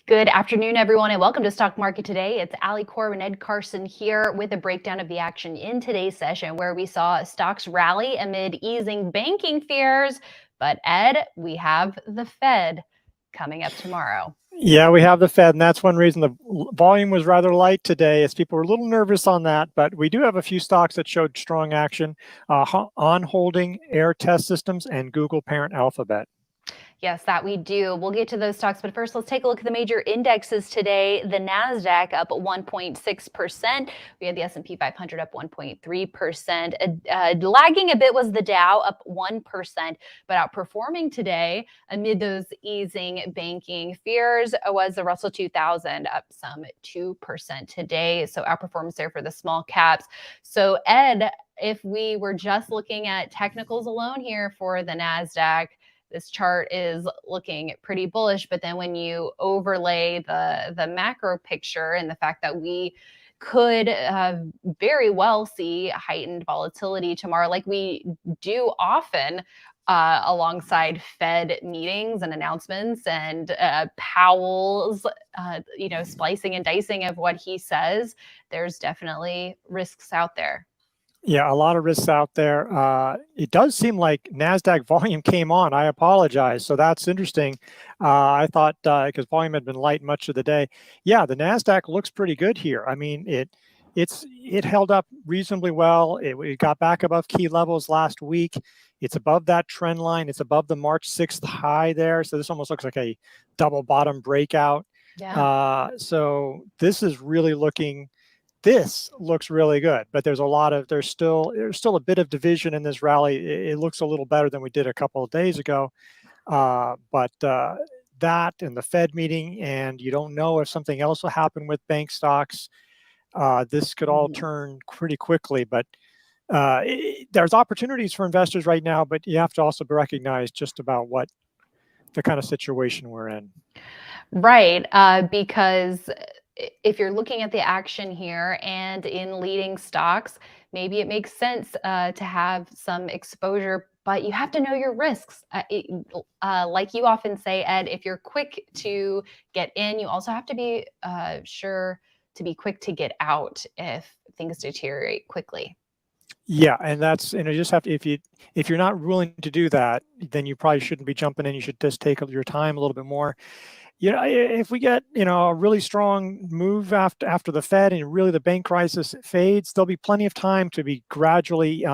Good afternoon, everyone, and welcome to Stock Market Today. It's Coram and Ed Carson here with a breakdown of the action in today's session, where we saw stocks rally amid easing banking fears. But Ed, we have the Fed coming up tomorrow. Yeah, we have the Fed, and that's one reason the volume was rather light today, as people were a little nervous on that. But we do have a few stocks that showed strong action: On Holding, Air Test Systems, and Google parent Alphabet. Yes, that we do. We'll get to those stocks, but first let's take a look at the major indexes today. The NASDAQ up 1.6%. We had the S&P 500 up 1.3%. Lagging a bit was the Dow up 1%, but outperforming today amid those easing banking fears was the Russell 2000 up some 2% today. So outperformance there for the small caps. So Ed, if we were just looking at technicals alone here for the NASDAQ, this chart is looking pretty bullish, but then when you overlay the macro picture and the fact that we could very well see heightened volatility tomorrow, like we do often alongside Fed meetings and announcements and Powell's, splicing and dicing of what he says, there's definitely risks out there. Yeah, a lot of risks out there. It does seem like NASDAQ volume came on. I apologize. So that's interesting. I thought because volume had been light much of the day. Yeah, the NASDAQ looks pretty good here. I mean, it held up reasonably well. It got back above key levels last week. It's above that trend line. It's above the March 6th high there. So this almost looks like a double bottom breakout. Yeah. So this is really looking. This looks really good, but there's still a bit of division in this rally. It looks a little better than we did a couple of days ago, but that and the Fed meeting, and you don't know if something else will happen with bank stocks. This could all turn pretty quickly, but there's opportunities for investors right now, but you have to also recognize just about what the kind of situation we're in. Right, because if you're looking at the action here and in leading stocks, maybe it makes sense to have some exposure, but you have to know your risks. Like you often say, Ed, if you're quick to get in, you also have to be sure to be quick to get out if things deteriorate quickly. Yeah, and you just have to, if you're not willing to do that, then you probably shouldn't be jumping in. You should just take your time a little bit more. If we get, a really strong move after the Fed and really the bank crisis fades, there'll be plenty of time to be gradually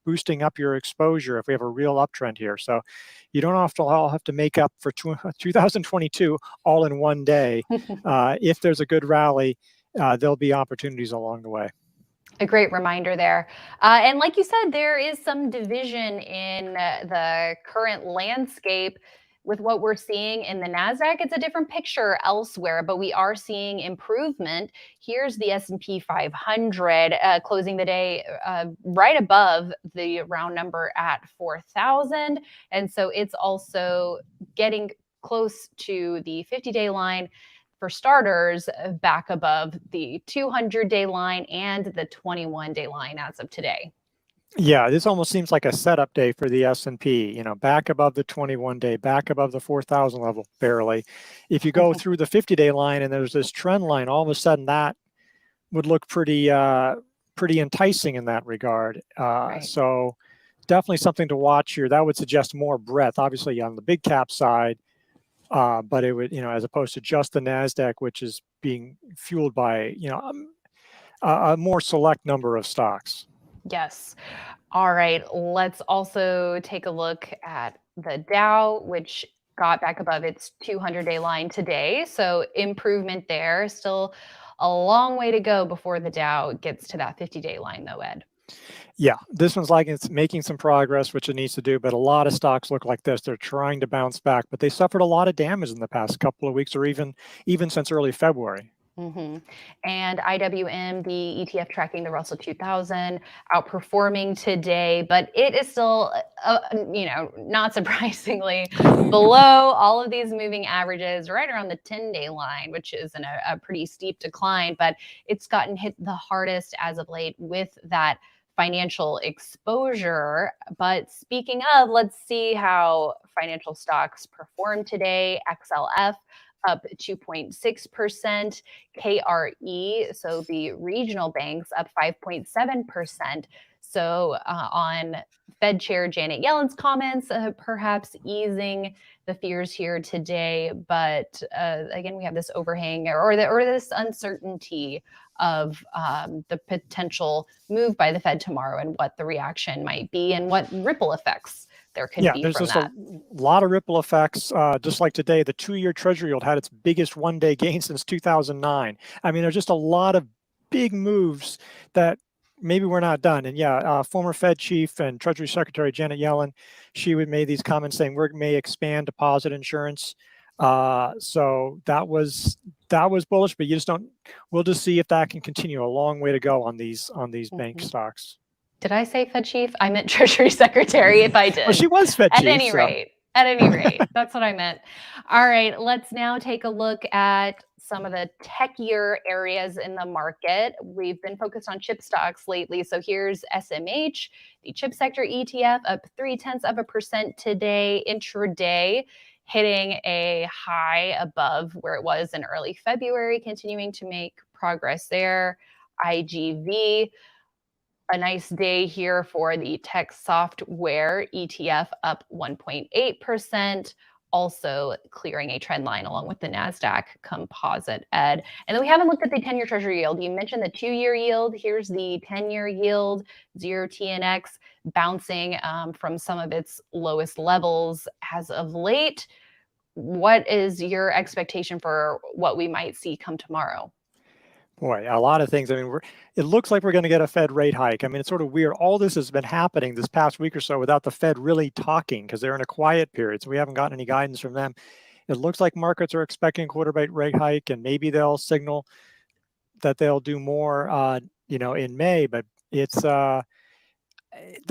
boosting up your exposure if we have a real uptrend here. So you don't all have to make up for 2022 all in one day. If there's a good rally, there'll be opportunities along the way. A great reminder there. And like you said, there is some division in the current landscape with what we're seeing in the NASDAQ. It's a different picture elsewhere, but we are seeing improvement. Here's the S&P 500 closing the day right above the round number at 4,000. And so it's also getting close to the 50-day line. For starters, back above the 200-day line and the 21-day line as of today. Yeah, this almost seems like a setup day for the S&P, back above the 21-day, back above the 4,000 level, barely. If you go through the 50-day line and there's this trend line, all of a sudden that would look pretty enticing in that regard. Right. So definitely something to watch here. That would suggest more breadth, obviously on the big cap side, but it would, as opposed to just the NASDAQ, which is being fueled by, a more select number of stocks. Yes. All right. Let's also take a look at the Dow, which got back above its 200-day line today. So improvement there. Still a long way to go before the Dow gets to that 50-day line, though, Ed. Yeah, this one's like it's making some progress, which it needs to do, but a lot of stocks look like this. They're trying to bounce back, but they suffered a lot of damage in the past couple of weeks, or even since early February. And IWM, the ETF tracking the Russell 2000, outperforming today, but it is still, not surprisingly, below all of these moving averages, right around the 10-day line, which is a pretty steep decline, but it's gotten hit the hardest as of late with that financial exposure. But speaking of, let's see how financial stocks performed today. XLF up 2.6%. KRE, so the regional banks, up 5.7%. So on Fed Chair Janet Yellen's comments, perhaps easing the fears here today. But again, we have this overhang or this uncertainty of the potential move by the Fed tomorrow and what the reaction might be and what ripple effects there could be there's from just that. a lot of ripple effects. Just like today, the 2-year Treasury yield had its biggest one-day gain since 2009. I mean, there's just a lot of big moves that maybe we're not done. And former Fed chief and Treasury Secretary Janet Yellen, she would made these comments saying we may expand deposit insurance. So that was bullish, but you just don't. We'll just see if that can continue. A long way to go on these bank stocks. Did I say Fed chief? I meant Treasury Secretary if I did. Well, she was Fed chief. At any rate, that's what I meant. All right, let's now take a look at some of the techier areas in the market. We've been focused on chip stocks lately. So here's SMH, the chip sector ETF, up 0.3% today, intraday, hitting a high above where it was in early February, continuing to make progress there. IGV, a nice day here for the tech software ETF, up 1.8%, also clearing a trend line along with the NASDAQ Composite Ed. And then we haven't looked at the 10-year Treasury yield. You mentioned the 2-year yield. Here's the 10-year yield, 0TNX, bouncing from some of its lowest levels as of late. What is your expectation for what we might see come tomorrow? Boy, a lot of things. I mean, it looks like we're going to get a Fed rate hike. I mean, it's sort of weird. All this has been happening this past week or so without the Fed really talking because they're in a quiet period. So we haven't gotten any guidance from them. It looks like markets are expecting a quarter rate hike, and maybe they'll signal that they'll do more, in May. But it's the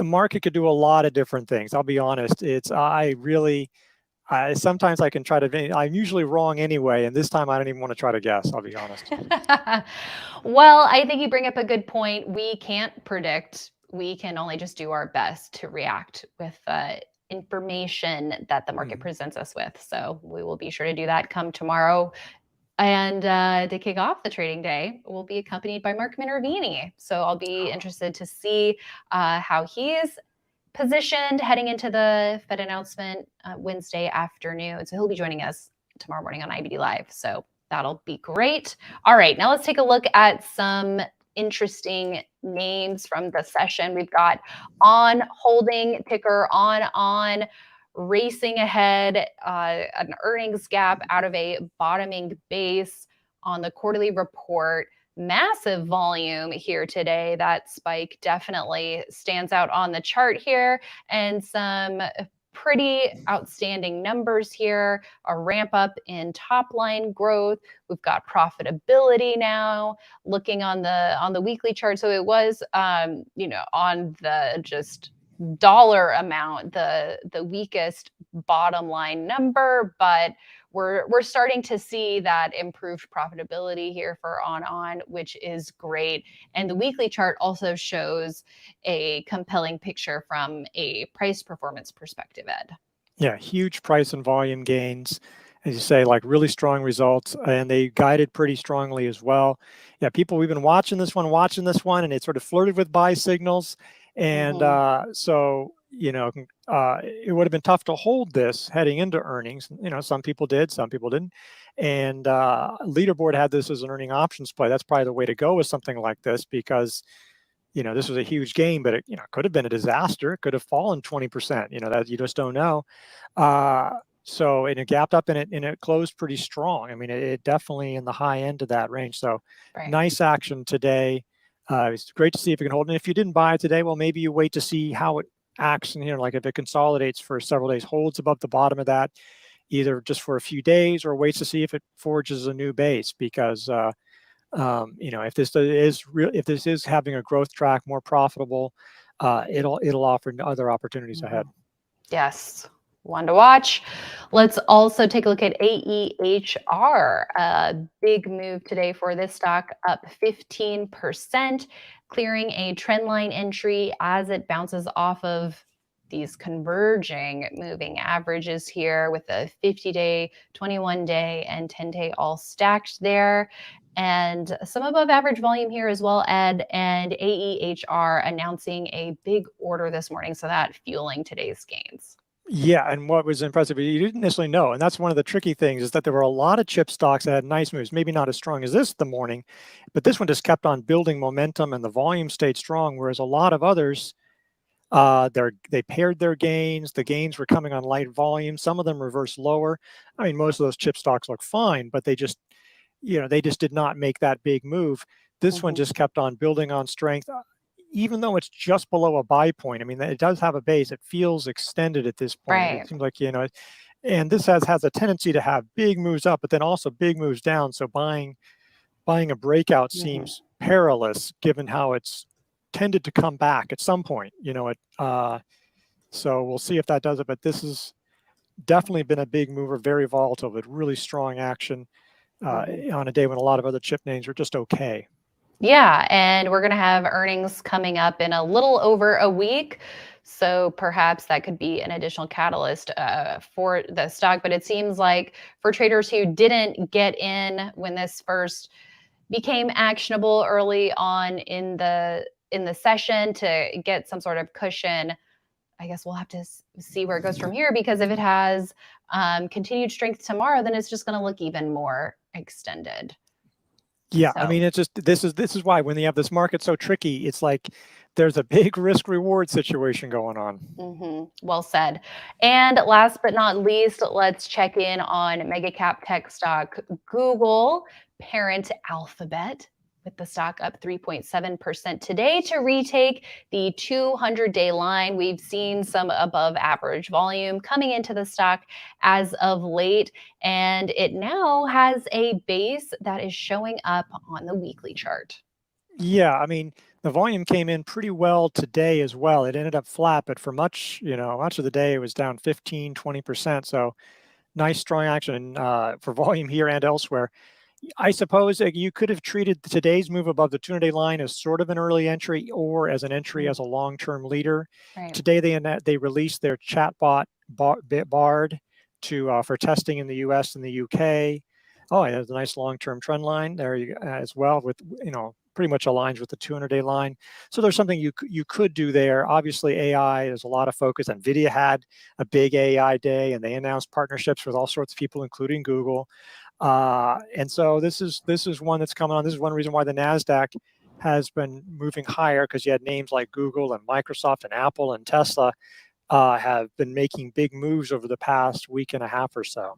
market could do a lot of different things. I'll be honest. Sometimes I can try to, I'm usually wrong anyway. And this time I don't even want to try to guess, I'll be honest. Well, I think you bring up a good point. We can't predict. We can only just do our best to react with information that the market presents us with. So we will be sure to do that come tomorrow. And to kick off the trading day, we'll be accompanied by Mark Minervini. So I'll be interested to see how he is positioned heading into the Fed announcement Wednesday afternoon. So he'll be joining us tomorrow morning on IBD Live. So that'll be great. All right, now let's take a look at some interesting names from the session. We've got ON holding, ticker ON, racing ahead, an earnings gap out of a bottoming base on the quarterly report. Massive volume here today. That spike definitely stands out on the chart here, and some pretty outstanding numbers here. A ramp up in top line growth. We've got profitability now. Looking on the weekly chart, so it was on the just dollar amount, the weakest bottom line number, but we're starting to see that improved profitability here for ON, which is great. And the weekly chart also shows a compelling picture from a price performance perspective, Ed. Yeah, huge price and volume gains, as you say, like really strong results, and they guided pretty strongly as well. Yeah, we've been watching this one, and it sort of flirted with buy signals. And so, it would have been tough to hold this heading into earnings. Some people did, some people didn't. And Leaderboard had this as an earning options play. That's probably the way to go with something like this because, this was a huge gain, but it, could have been a disaster. It could have fallen 20%, that you just don't know. So it gapped up and it closed pretty strong. I mean, it definitely in the high end of that range. So nice action today. It's great to see if it can hold. And if you didn't buy it today, well, maybe you wait to see how it acts. And, like if it consolidates for several days, holds above the bottom of that, either just for a few days or waits to see if it forges a new base. Because, if this is having a growth track, more profitable, it'll offer other opportunities ahead. Yes. One to watch. Let's also take a look at AEHR. A big move today for this stock, up 15%, clearing a trend line entry as it bounces off of these converging moving averages here with the 50-day, 21-day, and 10-day all stacked there. And some above average volume here as well, Ed, and AEHR announcing a big order this morning. So that fueling today's gains. Yeah, and what was impressive, you didn't necessarily know, and that's one of the tricky things, is that there were a lot of chip stocks that had nice moves, maybe not as strong as this the morning, but this one just kept on building momentum and the volume stayed strong, whereas a lot of others, they paired their gains. The gains were coming on light volume. Some of them reversed lower. I mean, most of those chip stocks look fine, but they just did not make that big move. This one just kept on building on strength. Even though it's just below a buy point, I mean, it does have a base. It feels extended at this point. Right. It seems like, and this has a tendency to have big moves up, but then also big moves down. So buying a breakout seems perilous given how it's tended to come back at some point, so we'll see if that does it, but this has definitely been a big mover, very volatile, with really strong action on a day when a lot of other chip names are just okay. Yeah, and we're going to have earnings coming up in a little over a week. So perhaps that could be an additional catalyst for the stock. But it seems like for traders who didn't get in when this first became actionable early on in the session to get some sort of cushion, I guess we'll have to see where it goes from here, because if it has continued strength tomorrow, then it's just going to look even more extended. Yeah, so. I mean, it's just this is why when you have this market so tricky, it's like there's a big risk reward situation going on. Well said. And last but not least, let's check in on mega cap tech stock Google, parent Alphabet, with the stock up 3.7% today to retake the 200-day line. We've seen some above average volume coming into the stock as of late, and it now has a base that is showing up on the weekly chart. Yeah, I mean, the volume came in pretty well today as well. It ended up flat, but for much of the day, it was down 15, 20%. So nice, strong action for volume here and elsewhere. I suppose you could have treated today's move above the 200-day line as sort of an early entry or as an entry as a long-term leader. Right. Today, they released their chatbot Bard for testing in the US and the UK. Oh, it has a nice long-term trend line there as well, with pretty much aligns with the 200-day line. So there's something you could do there. Obviously, AI, there's a lot of focus. NVIDIA had a big AI day, and they announced partnerships with all sorts of people, including Google. And so this is one that's coming on. This is one reason why the NASDAQ has been moving higher, because you had names like Google and Microsoft and Apple and Tesla have been making big moves over the past week and a half or so.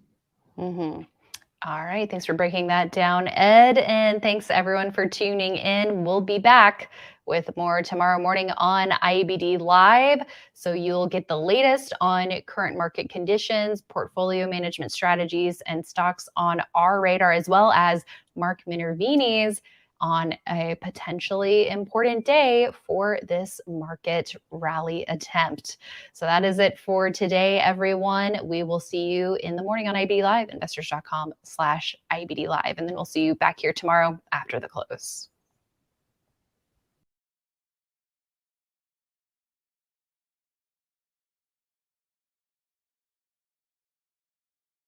All right. Thanks for breaking that down, Ed. And thanks everyone for tuning in. We'll be back with more tomorrow morning on IBD Live. So you'll get the latest on current market conditions, portfolio management strategies, and stocks on our radar, as well as Mark Minervini's on a potentially important day for this market rally attempt. So that is it for today, everyone. We will see you in the morning on IBD Live, investors.com/IBD Live. And then we'll see you back here tomorrow after the close.